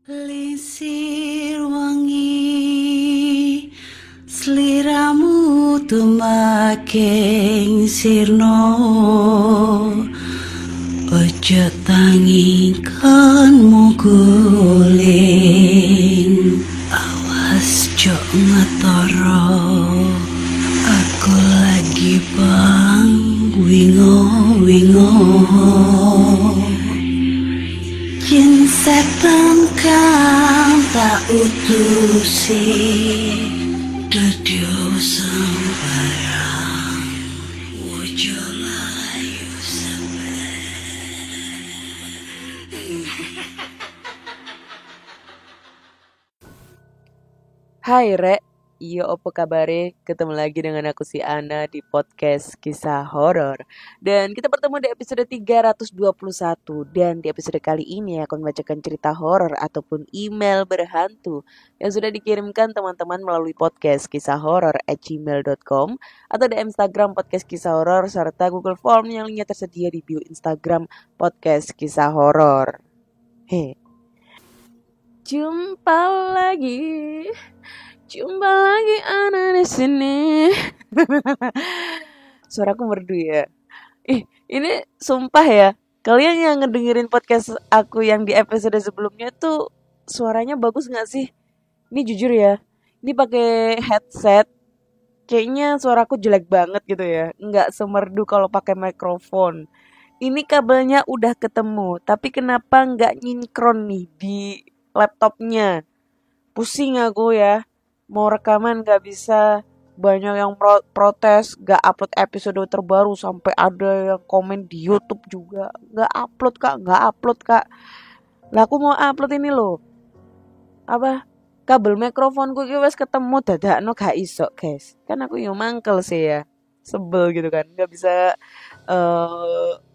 Lisir wangi sliramu tumaking sirno ojo tangi kanmu guling awas jo ngetoro aku lagi bang wingo Yen setan kang tak utusi dadya sembarang wojo layu Hai Rek, iya opo kabare? Ketemu lagi dengan aku si Ana di podcast kisah horor. Dan kita bertemu di episode 321. Dan di episode kali ini aku membacakan cerita horor ataupun email berhantu yang sudah dikirimkan teman-teman melalui podcast kisah horor@gmail.com atau di Instagram podcast kisah horor serta Google Form yang linknya tersedia di bio Instagram podcast kisah horor. Jumpa lagi. Jumpa lagi Ana di sini. Suaraku merdu ya. Ini sumpah ya. Kalian yang ngedengerin podcast aku yang di episode sebelumnya tuh suaranya bagus nggak sih? Ini jujur ya. Ini pakai headset. Kayaknya suaraku jelek banget gitu ya. Nggak semerdu kalau pakai mikrofon. Ini kabelnya udah ketemu, tapi kenapa nggak nyinkron nih di laptopnya? Pusing aku ya. Mau rekaman gak bisa. Banyak yang protes gak upload episode terbaru. Sampai ada yang komen di YouTube juga. Gak upload kak. Lah aku mau upload ini loh. Apa? Kabel mikrofonku iki wis ketemu dadakno gak iso guys. Kan aku yo mangkel sih ya. Sebel gitu kan. Gak bisa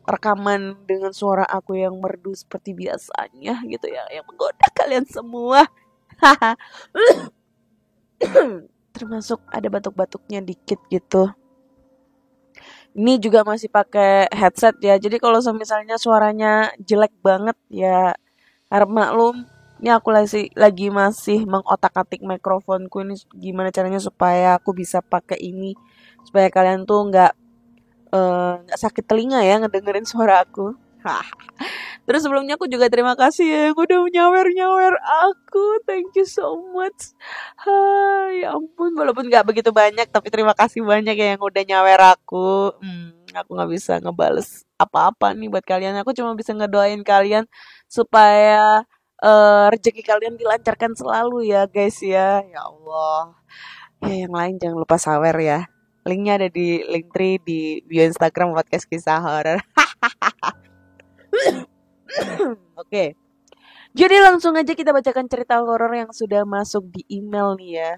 rekaman dengan suara aku yang merdu seperti biasanya gitu ya. Yang menggoda kalian semua. Termasuk ada batuk-batuknya dikit gitu. Ini juga masih pakai headset ya. Jadi kalau misalnya suaranya jelek banget ya harap maklum. Ini aku lagi masih mengotak-atik mikrofonku ini gimana caranya supaya aku bisa pakai ini supaya kalian tuh nggak sakit telinga ya ngedengerin suara aku. Terus sebelumnya aku juga terima kasih ya yang udah nyawer aku. Thank you so much. Hai, ya ampun, walaupun nggak begitu banyak, tapi terima kasih banyak ya yang udah nyawer aku. Aku nggak bisa ngebales apa-apa nih buat kalian. Aku cuma bisa ngedoain kalian supaya rezeki kalian dilancarkan selalu ya guys ya. Ya Allah. Ya yang lain jangan lupa sawer ya. Linknya ada di Linktree di bio Instagram podcast kisah horor. Oke. Jadi langsung aja kita bacakan cerita horor yang sudah masuk di email nih ya.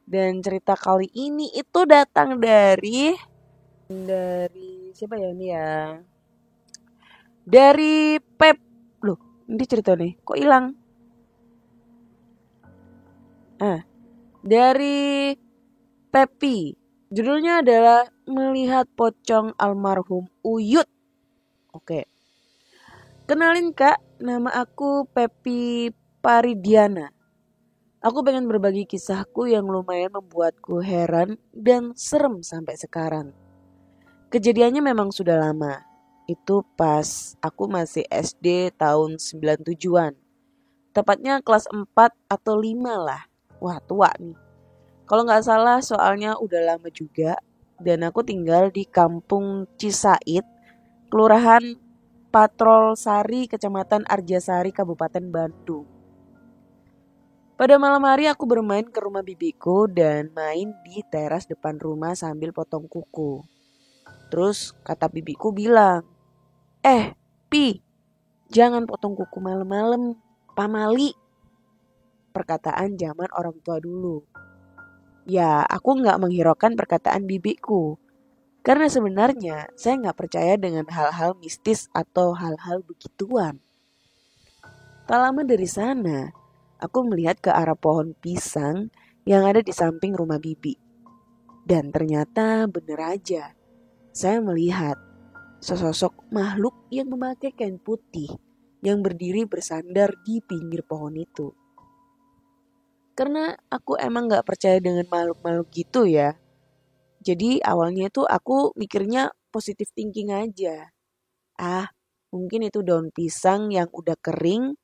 Dan cerita kali ini itu datang dari siapa ya ini ya? Dari Pep. Loh, ini cerita nih. Kok hilang? Dari Pepi. Judulnya adalah Melihat Pocong Almarhum Uyut. Oke. Kenalin Kak, nama aku Pepi Paridiana. Aku pengen berbagi kisahku yang lumayan membuatku heran dan serem sampai sekarang. Kejadiannya memang sudah lama. Itu pas aku masih SD tahun 97-an. Tepatnya kelas 4 atau 5 lah. Wah tua nih. Kalau nggak salah soalnya udah lama juga. Dan aku tinggal di kampung Cisaid, Kelurahan Patrol Sari, Kecamatan Arjasari, Kabupaten Bandung. Pada malam hari aku bermain ke rumah bibiku dan main di teras depan rumah sambil potong kuku. Terus kata bibiku bilang, Pi, jangan potong kuku malam-malam, pamali. Perkataan zaman orang tua dulu. Ya, aku nggak menghiraukan perkataan bibiku. Karena sebenarnya saya nggak percaya dengan hal-hal mistis atau hal-hal begituan. Tak lama dari sana, aku melihat ke arah pohon pisang yang ada di samping rumah bibi. Dan ternyata bener aja, saya melihat sesosok makhluk yang memakai kain putih yang berdiri bersandar di pinggir pohon itu. Karena aku emang gak percaya dengan makhluk-makhluk gitu ya. Jadi awalnya itu aku mikirnya positive thinking aja. Mungkin itu daun pisang yang udah kering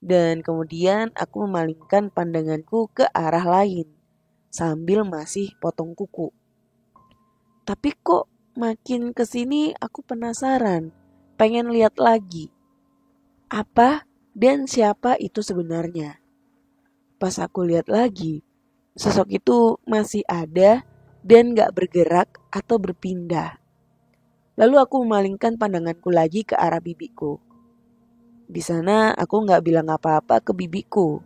dan kemudian aku memalingkan pandanganku ke arah lain sambil masih potong kuku. Tapi kok makin kesini aku penasaran, pengen lihat lagi. Apa dan siapa itu sebenarnya? Pas aku lihat lagi, sosok itu masih ada dan gak bergerak atau berpindah. Lalu aku memalingkan pandanganku lagi ke arah bibiku. Di sana aku gak bilang apa-apa ke bibiku.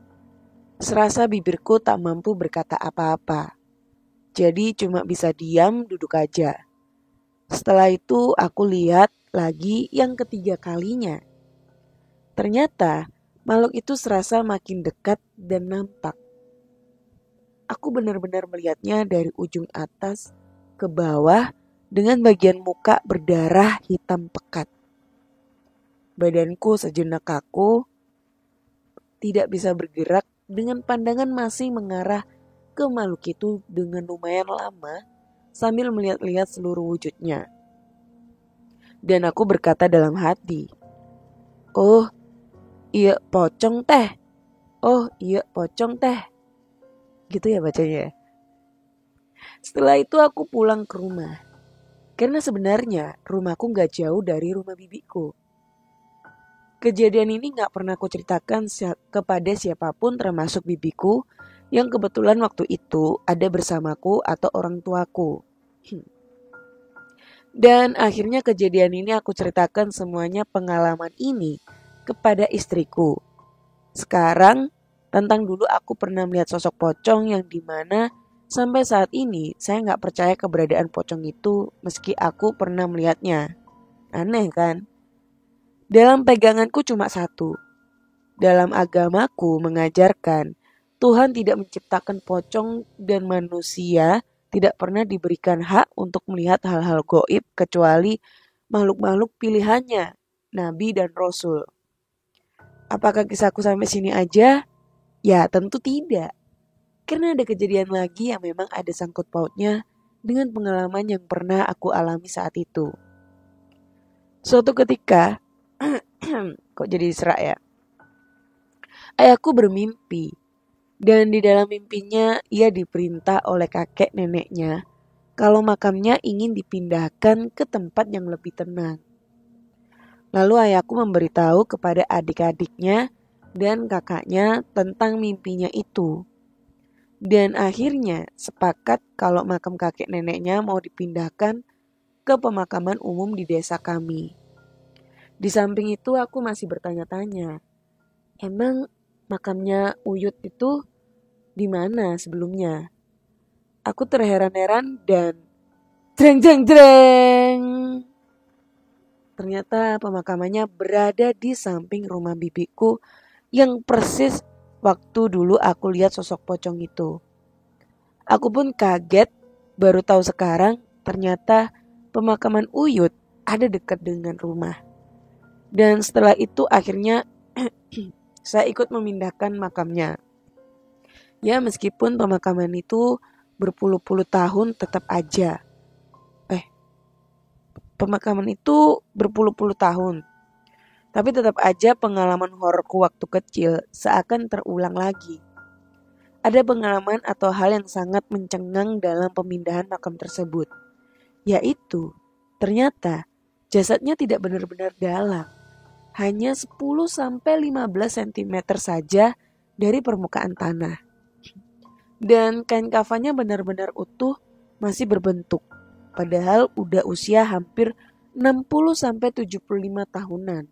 Serasa bibirku tak mampu berkata apa-apa. Jadi cuma bisa diam duduk aja. Setelah itu aku lihat lagi yang ketiga kalinya. Ternyata makhluk itu serasa makin dekat dan nampak. Aku benar-benar melihatnya dari ujung atas ke bawah dengan bagian muka berdarah hitam pekat. Badanku sejenak kaku, tidak bisa bergerak dengan pandangan masih mengarah ke makhluk itu dengan lumayan lama sambil melihat-lihat seluruh wujudnya. Dan aku berkata dalam hati, "Oh, iya pocong teh. Oh, iya pocong teh." Gitu ya bacanya. Setelah itu aku pulang ke rumah. Karena sebenarnya rumahku gak jauh dari rumah bibiku. Kejadian ini gak pernah aku ceritakan kepada siapapun termasuk bibiku yang kebetulan waktu itu ada bersamaku atau orang tuaku. Dan akhirnya kejadian ini aku ceritakan semuanya pengalaman ini kepada istriku. Sekarang tentang dulu aku pernah melihat sosok pocong yang dimana sampai saat ini saya gak percaya keberadaan pocong itu meski aku pernah melihatnya. Aneh kan? Dalam peganganku cuma satu. Dalam agamaku mengajarkan Tuhan tidak menciptakan pocong dan manusia tidak pernah diberikan hak untuk melihat hal-hal gaib kecuali makhluk-makhluk pilihannya, Nabi dan Rasul. Apakah kisahku sampai sini aja? Ya tentu tidak. Karena ada kejadian lagi yang memang ada sangkut pautnya dengan pengalaman yang pernah aku alami saat itu. Suatu ketika, kok jadi serak ya? Ayahku bermimpi, dan di dalam mimpinya ia diperintah oleh kakek neneknya kalau makamnya ingin dipindahkan ke tempat yang lebih tenang. Lalu ayahku memberitahu kepada adik-adiknya dan kakaknya tentang mimpinya itu. Dan akhirnya sepakat kalau makam kakek neneknya mau dipindahkan ke pemakaman umum di desa kami. Di samping itu aku masih bertanya-tanya, emang makamnya Uyut itu di mana sebelumnya? Aku terheran-heran dan jreng. Ternyata pemakamannya berada di samping rumah bibiku yang persis waktu dulu aku lihat sosok pocong itu. Aku pun kaget, baru tahu sekarang ternyata pemakaman Uyut ada dekat dengan rumah. Dan setelah itu akhirnya saya ikut memindahkan makamnya. Ya meskipun pemakaman itu berpuluh-puluh tahun tetap aja. Pemakaman itu berpuluh-puluh tahun. Tapi tetap aja pengalaman hororku waktu kecil seakan terulang lagi. Ada pengalaman atau hal yang sangat mencengang dalam pemindahan makam tersebut. Yaitu, ternyata jasadnya tidak benar-benar dalam. Hanya 10-15 cm saja dari permukaan tanah. Dan kain kafannya benar-benar utuh, masih berbentuk. Padahal udah usia hampir 60-75 tahunan.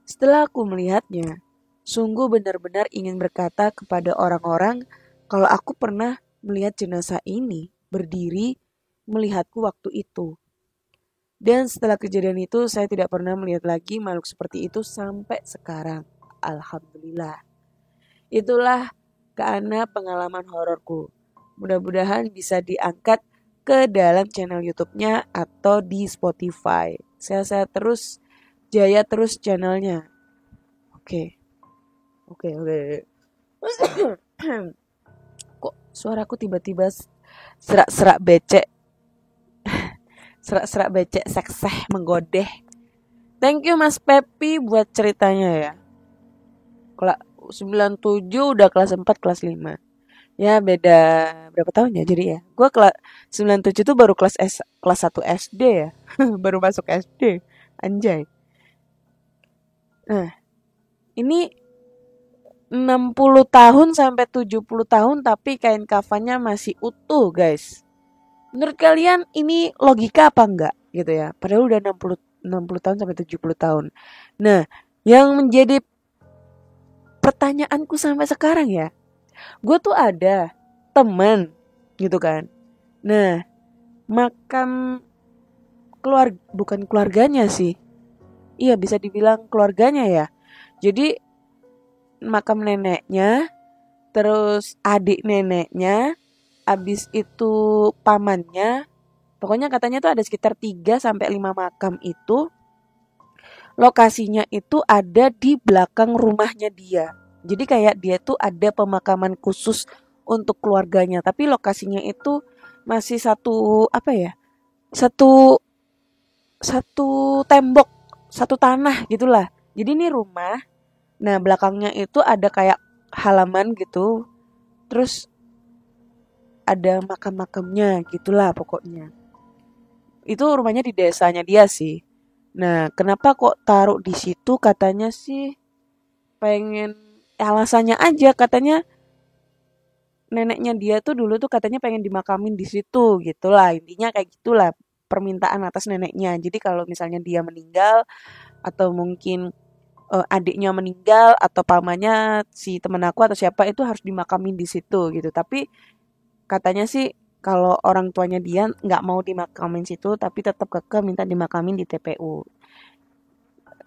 Setelah aku melihatnya, sungguh benar-benar ingin berkata kepada orang-orang kalau aku pernah melihat jenazah ini berdiri melihatku waktu itu. Dan setelah kejadian itu saya tidak pernah melihat lagi makhluk seperti itu sampai sekarang. Alhamdulillah. Itulah karena pengalaman hororku. Mudah-mudahan bisa diangkat ke dalam channel YouTube-nya atau di Spotify. Sehat-sehat terus, jaya terus channelnya. Oke. Kok suaraku tiba-tiba serak-serak becek, serak-serak becek sekseh menggodeh. Thank you Mas Pepi buat ceritanya ya. Kelas 97 udah kelas 4 kelas 5. Ya beda berapa tahun ya jadi ya. Gue kelas 97 tuh baru kelas 1 SD ya. Baru masuk SD. Anjay. Nah, ini 60 tahun sampai 70 tahun tapi kain kafannya masih utuh, guys. Menurut kalian ini logika apa enggak gitu ya? Padahal udah 60 tahun sampai 70 tahun. Nah, yang menjadi pertanyaanku sampai sekarang ya, gue tuh ada teman gitu kan. Nah, makam bukan keluarganya sih. Iya, bisa dibilang keluarganya ya. Jadi makam neneknya, terus adik neneknya, abis itu pamannya. Pokoknya katanya tuh ada sekitar 3 sampai 5 makam itu. Lokasinya itu ada di belakang rumahnya dia. Jadi kayak dia tuh ada pemakaman khusus untuk keluarganya, tapi lokasinya itu masih satu apa ya? Satu satu tembok, satu tanah gitulah. Jadi ini rumah. Nah, belakangnya itu ada kayak halaman gitu. Terus ada makam-makamnya gitulah pokoknya. Itu rumahnya di desanya dia sih. Nah, kenapa kok taruh di situ? Katanya sih pengen alasannya aja, katanya neneknya dia tuh dulu tuh katanya pengen dimakamin di situ gitulah. Intinya kayak gitulah permintaan atas neneknya. Jadi kalau misalnya dia meninggal atau mungkin adiknya meninggal atau pamannya si temen aku atau siapa itu harus dimakamin di situ gitu. Tapi katanya sih kalau orang tuanya dia nggak mau dimakamin situ tapi tetap kekeh minta dimakamin di TPU.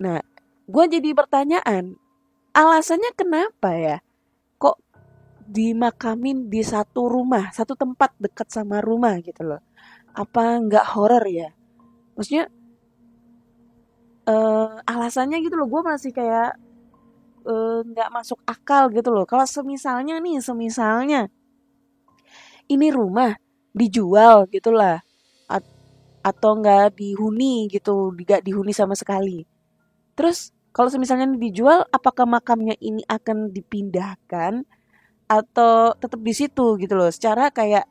Nah, gue jadi pertanyaan, alasannya kenapa ya? Kok dimakamin di satu rumah, satu tempat dekat sama rumah gitu loh? Apa nggak horor ya? Maksudnya alasannya gitu loh, gue masih kayak nggak masuk akal gitu loh. Kalau semisalnya ini rumah dijual gitulah, atau nggak dihuni gitu, nggak dihuni sama sekali. Terus kalau misalnya dijual, apakah makamnya ini akan dipindahkan atau tetap di situ gitu loh? Secara kayak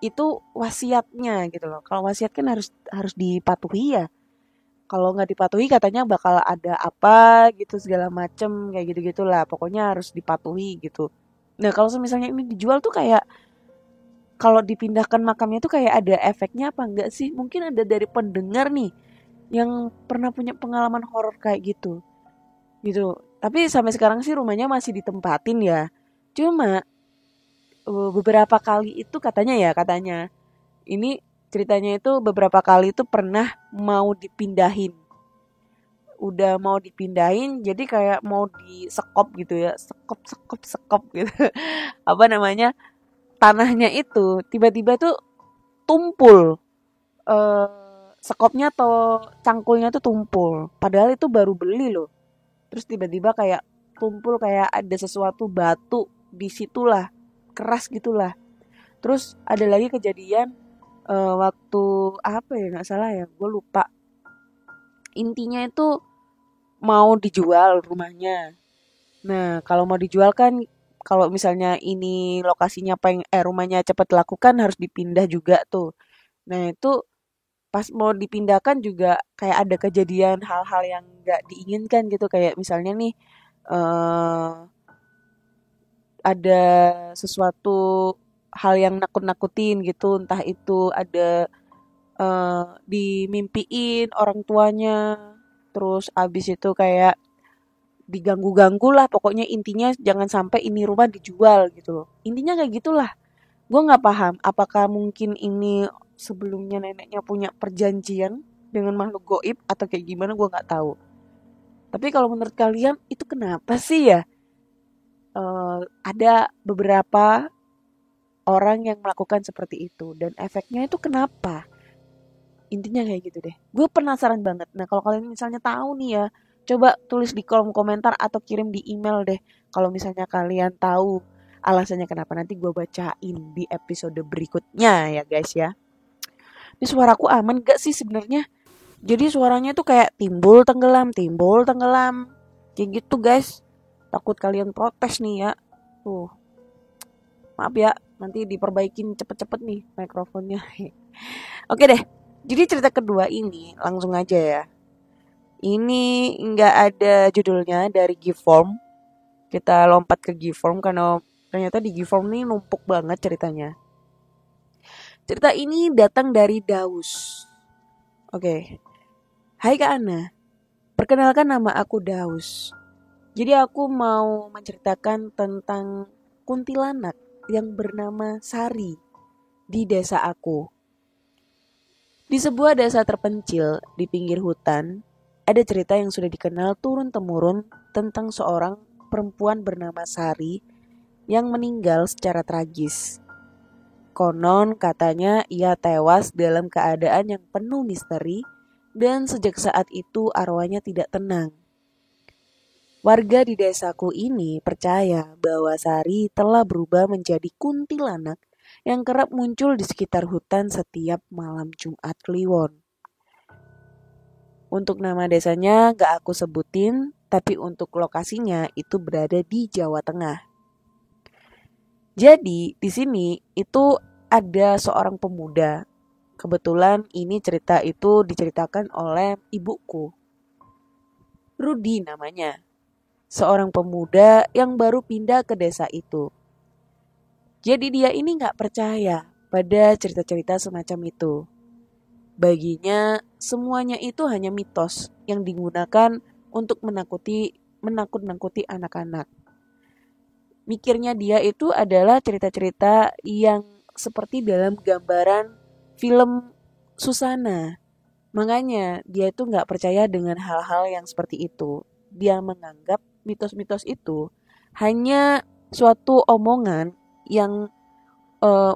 itu wasiatnya gitu loh. Kalau wasiat kan harus harus dipatuhi ya. Kalau nggak dipatuhi katanya bakal ada apa gitu segala macem kayak gitu gitulah. Pokoknya harus dipatuhi gitu. Nah kalau misalnya ini dijual tuh kayak kalau dipindahkan makamnya tuh kayak ada efeknya apa enggak sih? Mungkin ada dari pendengar nih yang pernah punya pengalaman horor kayak gitu. Tapi sampai sekarang sih rumahnya masih ditempatin ya. Cuma beberapa kali itu katanya ini ceritanya itu beberapa kali itu pernah mau dipindahin. Udah mau dipindahin jadi kayak mau disekop gitu ya. Sekop gitu. Apa namanya? Tanahnya itu tiba-tiba tuh tumpul. eh Sekopnya atau cangkulnya tuh tumpul. Padahal itu baru beli loh. Terus tiba-tiba kayak tumpul kayak ada sesuatu batu di situlah, keras gitulah. Terus ada lagi kejadian waktu apa ya nggak salah ya, gue lupa. Intinya itu mau dijual rumahnya. Nah kalau mau dijual kan kalau misalnya ini lokasinya rumahnya cepat lakukan harus dipindah juga tuh. Nah itu pas mau dipindahkan juga kayak ada kejadian hal-hal yang nggak diinginkan gitu kayak misalnya nih eh ada sesuatu hal yang nakut-nakutin gitu, entah itu ada dimimpiin orang tuanya, terus abis itu kayak diganggu-ganggu lah, pokoknya intinya jangan sampai ini rumah dijual gitu loh. Intinya kayak gitulah. Gue nggak paham, apakah mungkin ini sebelumnya neneknya punya perjanjian dengan makhluk goib atau kayak gimana gue nggak tahu. Tapi kalau menurut kalian itu kenapa sih ya? Ada beberapa orang yang melakukan seperti itu dan efeknya itu kenapa? Intinya kayak gitu deh. Gue penasaran banget. Nah, kalau kalian misalnya tahu nih ya, Coba tulis di kolom komentar atau kirim di email deh kalau misalnya kalian tahu alasannya kenapa. Nanti gue bacain di episode berikutnya ya guys ya. Ini suaraku aman gak sih sebenarnya? Jadi suaranya tuh kayak timbul tenggelam. Kayak gitu guys. Takut kalian protes nih ya. Maaf ya, nanti diperbaikin cepet-cepet nih mikrofonnya. Oke deh. Jadi cerita kedua ini langsung aja ya. Ini nggak ada judulnya dari Giveform. Kita lompat ke Giveform karena ternyata di Giveform nih numpuk banget ceritanya. Cerita ini datang dari Daus. Oke. Hai Kak Ana, perkenalkan nama aku Daus. Jadi aku mau menceritakan tentang kuntilanak yang bernama Sari di desa aku. Di sebuah desa terpencil di pinggir hutan, ada cerita yang sudah dikenal turun-temurun tentang seorang perempuan bernama Sari yang meninggal secara tragis. Konon katanya ia tewas dalam keadaan yang penuh misteri dan sejak saat itu arwahnya tidak tenang. Warga di desaku ini percaya bahwa Sari telah berubah menjadi kuntilanak yang kerap muncul di sekitar hutan setiap malam Jumat Kliwon. Untuk nama desanya gak aku sebutin, tapi untuk lokasinya itu berada di Jawa Tengah. Jadi di sini itu ada seorang pemuda. Kebetulan ini cerita itu diceritakan oleh ibuku. Rudi namanya. Seorang pemuda yang baru pindah ke desa itu. Jadi dia ini gak percaya pada cerita-cerita semacam itu. Baginya semuanya itu hanya mitos yang digunakan untuk menakut-nakuti anak-anak. Mikirnya dia itu adalah cerita-cerita yang seperti dalam gambaran film Susana. Makanya dia itu gak percaya dengan hal-hal yang seperti itu. Dia menganggap mitos-mitos itu hanya suatu omongan yang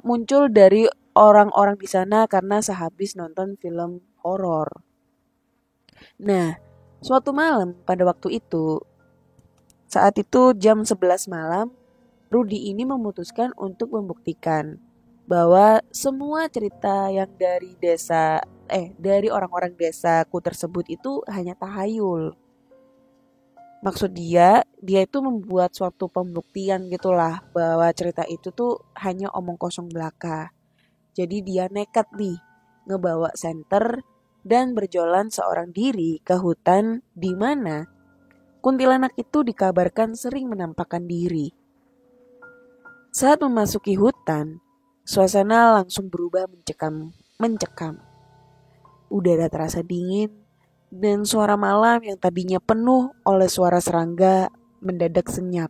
muncul dari orang-orang di sana karena sehabis nonton film horor. Nah, suatu malam pada waktu itu, saat itu jam 11 malam, Rudi ini memutuskan untuk membuktikan bahwa semua cerita yang dari orang-orang desaku tersebut itu hanya tahayul. Maksud dia itu membuat suatu pembuktian gitulah bahwa cerita itu tuh hanya omong kosong belaka. Jadi dia nekat nih ngebawa senter dan berjalan seorang diri ke hutan di mana kuntilanak itu dikabarkan sering menampakkan diri. Saat memasuki hutan, suasana langsung berubah mencekam. Udara terasa dingin dan suara malam yang tadinya penuh oleh suara serangga mendadak senyap.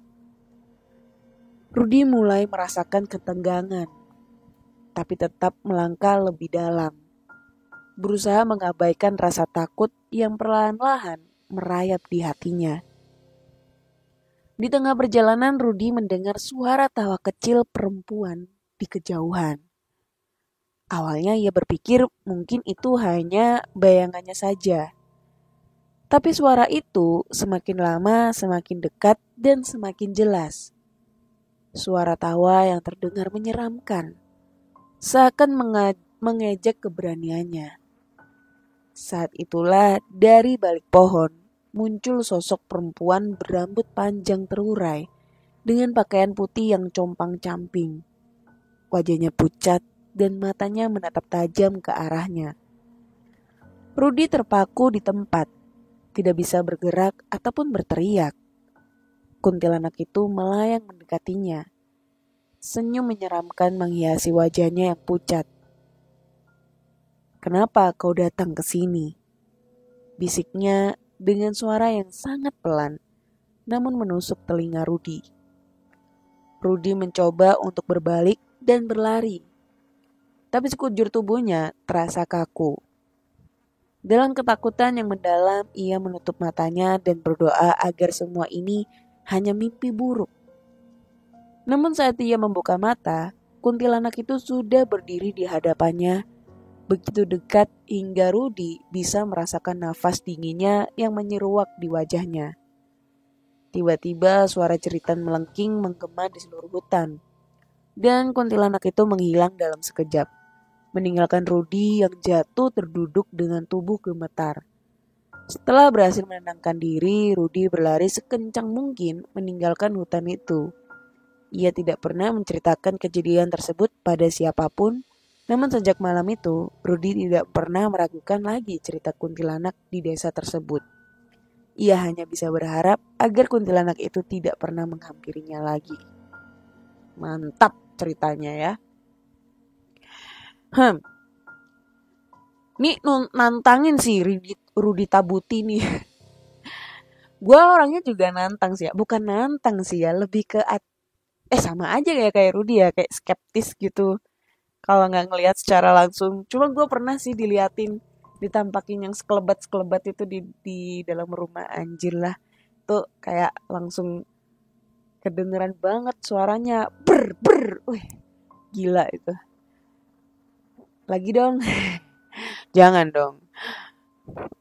Rudi mulai merasakan ketenggangan, tapi tetap melangkah lebih dalam. Berusaha mengabaikan rasa takut yang perlahan-lahan merayap di hatinya. Di tengah perjalanan Rudi mendengar suara tawa kecil perempuan di kejauhan. Awalnya ia berpikir mungkin itu hanya bayangannya saja. Tapi suara itu semakin lama semakin dekat dan semakin jelas. Suara tawa yang terdengar menyeramkan, seakan mengejek keberaniannya. Saat itulah dari balik pohon muncul sosok perempuan berambut panjang terurai dengan pakaian putih yang compang-camping. Wajahnya pucat dan matanya menatap tajam ke arahnya. Rudi terpaku di tempat. Tidak bisa bergerak ataupun berteriak. Kuntilanak itu melayang mendekatinya. Senyum menyeramkan menghiasi wajahnya yang pucat. "Kenapa kau datang ke sini?" bisiknya dengan suara yang sangat pelan, namun menusuk telinga Rudi. Rudi mencoba untuk berbalik dan berlari. Tapi sekujur tubuhnya terasa kaku. Dalam ketakutan yang mendalam, ia menutup matanya dan berdoa agar semua ini hanya mimpi buruk. Namun saat ia membuka mata, kuntilanak itu sudah berdiri di hadapannya begitu dekat hingga Rudy bisa merasakan nafas dinginnya yang menyeruak di wajahnya. Tiba-tiba suara jeritan melengking menggema di seluruh hutan. Dan kuntilanak itu menghilang dalam sekejap, meninggalkan Rudy yang jatuh terduduk dengan tubuh gemetar. Setelah berhasil menenangkan diri, Rudy berlari sekencang mungkin meninggalkan hutan itu. Ia tidak pernah menceritakan kejadian tersebut pada siapapun, namun sejak malam itu, Rudy tidak pernah meragukan lagi cerita kuntilanak di desa tersebut. Ia hanya bisa berharap agar kuntilanak itu tidak pernah menghampirinya lagi. Mantap ceritanya ya. Nih nantangin sih Rudy Tabuti nih. Gue orangnya juga nantang sih ya. Bukan nantang sih ya, lebih ke sama aja kayak Rudy ya, kayak skeptis gitu. Kalau nggak ngelihat secara langsung. Cuma gue pernah sih diliatin, ditampakin yang sekelebat itu di dalam rumah, anjir lah. Tuh kayak langsung kedengeran banget suaranya. Ber. Wih, gila itu. Lagi dong. Jangan dong.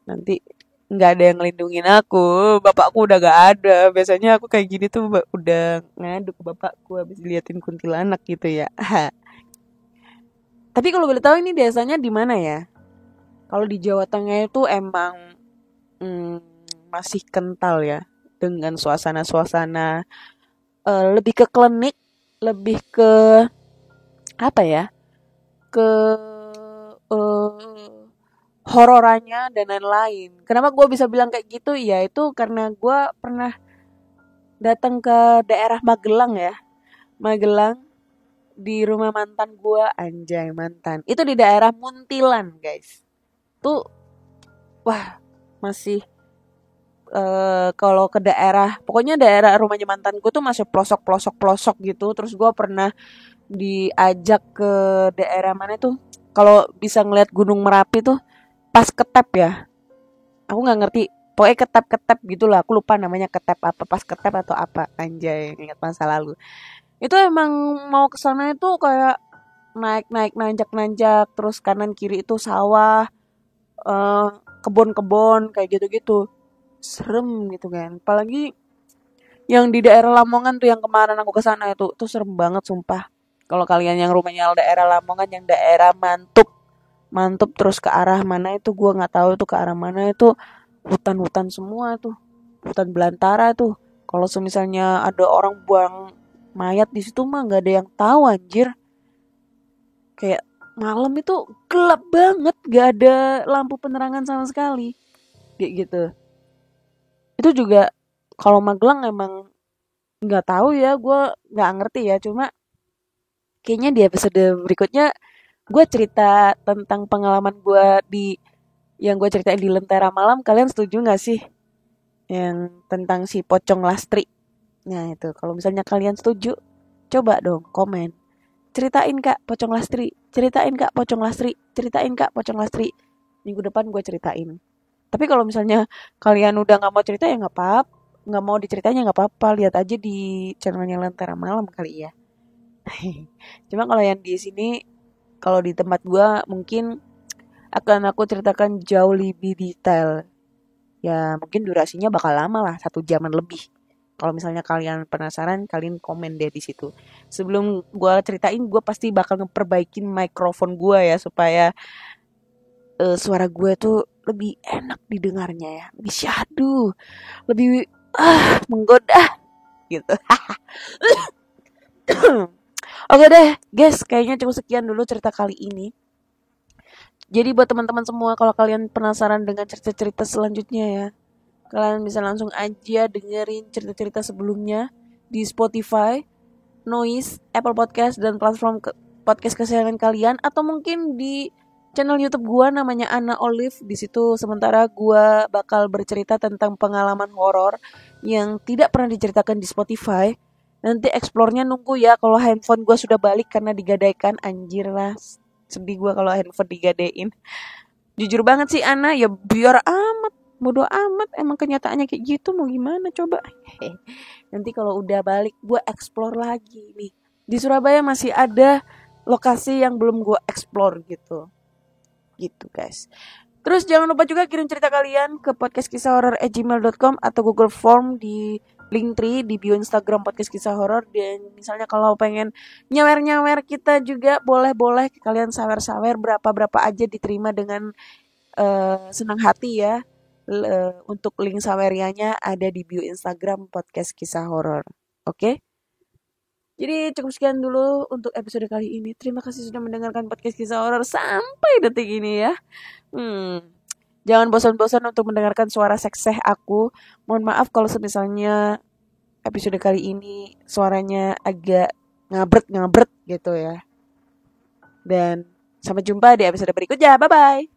Nanti nggak ada yang ngelindungin aku. Bapakku udah gak ada. Biasanya aku kayak gini tuh udah ngadu ke bapakku habis diliatin kuntilanak gitu ya. Tapi kalau boleh tahu ini desanya di mana ya? Kalau di Jawa Tengah itu emang masih kental ya dengan suasana-suasana lebih ke klinik, lebih ke apa ya? Ke hororannya dan lain-lain. Kenapa gue bisa bilang kayak gitu? Ya itu karena gue pernah datang ke daerah Magelang ya. Magelang di rumah mantan gue, anjay mantan. Itu di daerah Muntilan guys. Tuh wah masih kalau ke daerah, pokoknya daerah rumahnya mantanku tuh masih pelosok gitu. Terus gue pernah diajak ke daerah mana tuh, kalau bisa ngeliat Gunung Merapi tuh pas ketep ya. Aku nggak ngerti, pokoknya ketep gitulah. Aku lupa namanya ketep apa, pas ketep atau apa. Anjay, ingat masa lalu. Itu emang mau ke sana itu kayak naik nanjak, terus kanan kiri itu sawah, kebun-kebun kayak gitu-gitu. Serem gitu kan. Apalagi yang di daerah Lamongan tuh yang kemarin aku kesana itu tuh serem banget sumpah. Kalau kalian yang rumahnya daerah Lamongan, yang daerah Mantub terus ke arah mana itu gua nggak tahu tuh ke arah mana, itu hutan-hutan semua tuh. Hutan belantara tuh. Kalau misalnya ada orang buang mayat di situ mah nggak ada yang tahu anjir. Kayak malam itu gelap banget, gak ada lampu penerangan sama sekali. Kayak gitu. Itu juga kalau Magelang emang nggak tahu ya, gue nggak ngerti ya. Cuma kayaknya di episode berikutnya gue cerita tentang pengalaman gue yang gue ceritain di Lentera Malam. Kalian setuju nggak sih yang tentang si Pocong Lastri? Nah itu kalau misalnya kalian setuju, coba dong komen. Ceritain kak Pocong Lastri, ceritain kak Pocong Lastri, ceritain kak Pocong Lastri. Minggu depan gue ceritain. Tapi kalau misalnya kalian udah nggak mau cerita ya nggak apa-apa, nggak mau diceritain ya nggak apa-apa, lihat aja di channelnya Lentera Malam kali ya. Cuma kalau yang di sini, kalau di tempat gua mungkin akan aku ceritakan jauh lebih detail. Ya mungkin durasinya bakal lama lah, 1 jaman lebih. Kalau misalnya kalian penasaran, kalian komen deh di situ. Sebelum gua ceritain, gua pasti bakal ngeperbaikin mikrofon gua ya supaya suara gue tuh lebih enak didengarnya ya, lebih syahdu, lebih menggoda gitu. Oke deh guys, kayaknya cukup sekian dulu cerita kali ini. Jadi buat teman-teman semua, kalau kalian penasaran dengan cerita-cerita selanjutnya ya, kalian bisa langsung aja dengerin cerita-cerita sebelumnya di Spotify, Noise, Apple Podcast, dan platform podcast kesayangan kalian. Atau mungkin di channel YouTube gua namanya Anna Olive. Di situ sementara gua bakal bercerita tentang pengalaman horor yang tidak pernah diceritakan di Spotify. Nanti explore-nya nunggu ya kalau handphone gua sudah balik karena digadaikan. Anjir lah, sedih gua kalau handphone digadein. Jujur banget sih Ana, ya biar amat, bodo amat, emang kenyataannya kayak gitu, mau gimana coba. Nanti kalau udah balik gue explore lagi nih. Di Surabaya masih ada lokasi yang belum gue explore gitu. gitu guys. Terus jangan lupa juga kirim cerita kalian ke podcastkisahhoror@gmail.com atau Google Form di Linktree di bio Instagram podcast kisah horor. Dan misalnya kalau pengen nyawer kita juga boleh kalian sawer berapa aja diterima dengan senang hati ya. Untuk link sawerianya ada di bio Instagram podcast kisah horor. Oke? Jadi cukup sekian dulu untuk episode kali ini. Terima kasih sudah mendengarkan podcast kisah horor sampai detik ini ya. Jangan bosan-bosan untuk mendengarkan suara sekseh aku. Mohon maaf kalau misalnya episode kali ini suaranya agak ngabret gitu ya. Dan sampai jumpa di episode berikutnya. Bye-bye.